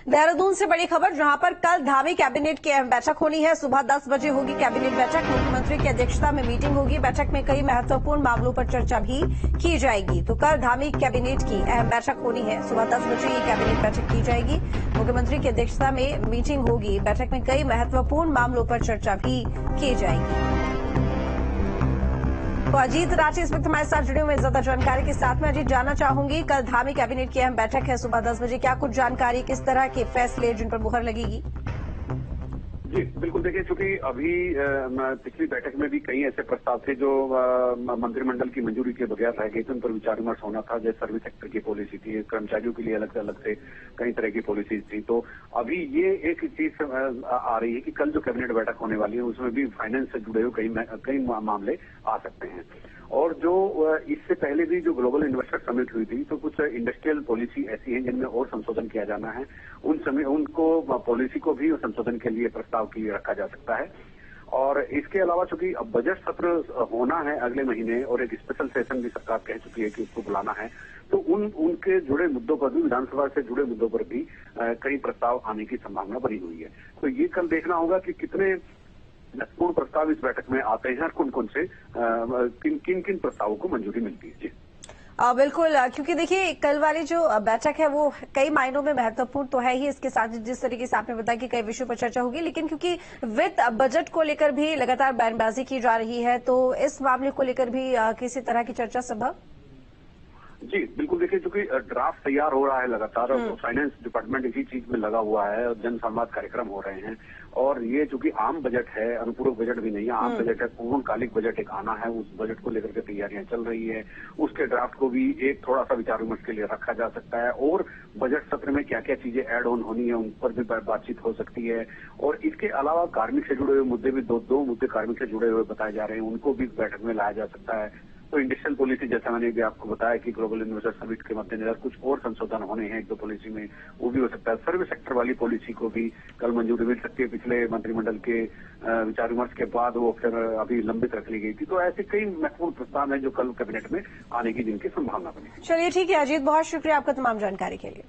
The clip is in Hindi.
देहरादून से बड़ी खबर, जहां पर कल धामी कैबिनेट की अहम बैठक होनी है। सुबह 10 बजे होगी कैबिनेट बैठक। मुख्यमंत्री की अध्यक्षता में मीटिंग होगी। बैठक में कई महत्वपूर्ण मामलों पर चर्चा भी की जाएगी। तो कल धामी कैबिनेट की अहम बैठक होनी है। सुबह 10 बजे ये कैबिनेट बैठक की जाएगी। मुख्यमंत्री की अध्यक्षता में मीटिंग होगी। बैठक में कई महत्वपूर्ण मामलों पर चर्चा भी की जाएगी। तो अजीत राठी इस वक्त हमारे साथ जुड़े हुए ज्यादा जानकारी के साथ में। अजीत, जानना चाहूंगी कल धामी कैबिनेट की अहम बैठक है सुबह 10 बजे, क्या कुछ जानकारी, किस तरह के फैसले जिन पर मुहर लगेगी? जी बिल्कुल, देखिए चूंकि अभी पिछली बैठक में भी कई ऐसे प्रस्ताव थे जो मंत्रिमंडल की मंजूरी के बगैर रह गए थे, उन पर विचार विमर्श होना था। जैसे सर्विस सेक्टर की पॉलिसी थी, कर्मचारियों के लिए अलग अलग से कई तरह की पॉलिसीज थी। तो अभी ये एक चीज आ रही है कि कल जो कैबिनेट बैठक होने वाली है उसमें भी फाइनेंस से जुड़े हुए कई मामले आ सकते हैं। और जो इससे पहले भी जो ग्लोबल इन्वेस्टर समिट हुई थी, तो कुछ इंडस्ट्रियल पॉलिसी ऐसी है जिनमें और संशोधन किया जाना है। उनको पॉलिसी को भी संशोधन के लिए प्रस्ताव के लिए रखा जा सकता है। और इसके अलावा चूंकि अब बजट सत्र होना है अगले महीने और एक स्पेशल सेशन भी सरकार कह चुकी है कि उसको बुलाना है, तो उनके जुड़े मुद्दों पर भी, विधानसभा से जुड़े मुद्दों पर भी कई प्रस्ताव आने की संभावना बनी हुई है। तो ये कल देखना होगा कि कितने महत्वपूर्ण प्रस्ताव इस बैठक में आते हैं और किन किन प्रस्तावों को मंजूरी मिलती है। जी बिल्कुल, क्योंकि देखिए कल वाली जो बैठक है वो कई मायनों में महत्वपूर्ण तो है ही। इसके साथ जिस तरीके से आपने बताया कि कई विषयों पर चर्चा होगी, लेकिन क्योंकि वित्त बजट को लेकर भी लगातार बयानबाजी की जा रही है, तो इस मामले को लेकर भी किसी तरह की चर्चा संभव? जी बिल्कुल, देखिए चूंकि ड्राफ्ट तैयार हो रहा है लगातार और फाइनेंस डिपार्टमेंट इसी चीज में लगा हुआ है और जन संवाद कार्यक्रम हो रहे हैं। और ये चूंकि आम बजट है, अनुपूरक बजट भी नहीं है, आम बजट है, पूर्णकालिक बजट एक आना है, उस बजट को लेकर के तैयारियां चल रही है। उसके ड्राफ्ट को भी एक थोड़ा सा विचार विमर्श के लिए रखा जा सकता है और बजट सत्र में क्या क्या चीजें ऐड ऑन होनी है उन पर भी बातचीत हो सकती है। और इसके अलावा कार्मिक से जुड़े हुए मुद्दे भी दो मुद्दे कार्मिक से जुड़े हुए बताए जा रहे हैं, उनको भी बैठक में लाया जा सकता है। तो इंडस्ट्रियल पॉलिसी, जैसा मैंने भी आपको बताया कि ग्लोबल इन्वेस्टर समिट के मद्देनजर कुछ और संशोधन होने हैं एक दो पॉलिसी में, वो भी हो सकता है। सर्विस सेक्टर वाली पॉलिसी को भी कल मंजूरी मिल सकती है। पिछले मंत्रिमंडल के विचार विमर्श के बाद वो फिर अभी लंबित रख ली गई थी। तो ऐसे कई महत्वपूर्ण प्रस्ताव हैं जो कल कैबिनेट में आने की जिनकी संभावना बनी। चलिए ठीक है अजीत, बहुत शुक्रिया आपका तमाम जानकारी के लिए।